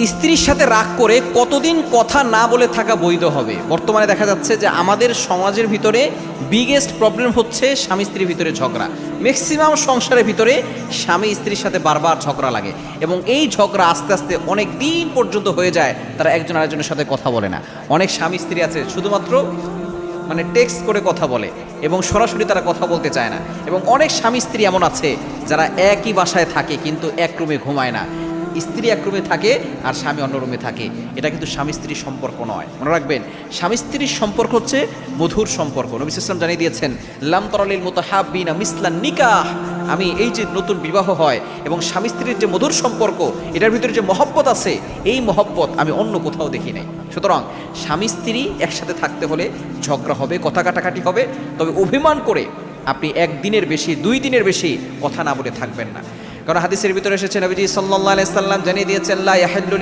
স্ত্রীর সাথে রাগ করে কতদিন কথা না বলে থাকা বৈধ হবে? বর্তমানে দেখা যাচ্ছে যে আমাদের সমাজের ভিতরে বিগেস্ট প্রবলেম হচ্ছে স্বামী স্ত্রীর ভিতরে ঝগড়া। ম্যাক্সিমাম সংসারের ভিতরে স্বামী স্ত্রীর সাথে বারবার ঝগড়া লাগে এবং এই ঝগড়া আস্তে আস্তে অনেক দিন পর্যন্ত হয়ে যায়, তারা একজন আরেকজনের সাথে কথা বলে না। অনেক স্বামী স্ত্রী আছে শুধুমাত্র টেক্সট করে কথা বলে এবং সরাসরি তারা কথা বলতে চায় না। এবং অনেক স্বামী স্ত্রী এমন আছে যারা একই বাসায় থাকে কিন্তু এক রুমে ঘুমায় না। স্ত্রী এক রুমে থাকে আর স্বামী অন্য রুমে থাকে। এটা কিন্তু স্বামী স্ত্রীর সম্পর্ক নয়, মনে রাখবেন। স্বামী স্ত্রীর সম্পর্ক হচ্ছে মধুর সম্পর্ক। নবী সাল্লাল্লাহু আলাইহি ওয়াসাল্লাম জানিয়ে দিয়েছেন, লাম তারালিল মুতাহাব্বিনা মিসলান নিকাহ। আমি এই যে নতুন বিবাহ হয় এবং স্বামী স্ত্রীর যে মধুর সম্পর্ক, এটার ভিতরে যে মহব্বত আছে, এই মহব্বত আমি অন্য কোথাও দেখি নাই। সুতরাং স্বামী স্ত্রী একসাথে থাকতে হলে ঝগড়া হবে, কথা কাটাকাটি হবে, তবে অভিমান করে আপনি একদিনের বেশি 2 দিনের বেশি কথা না বলে থাকবেন না। কারণ হাদিসের ভিতরে এসেছে, নবীজি সাল্লাল্লাহু আলাইহি সাল্লাম জানিয়ে দিয়েছেন, লা ইয়াহিল্লু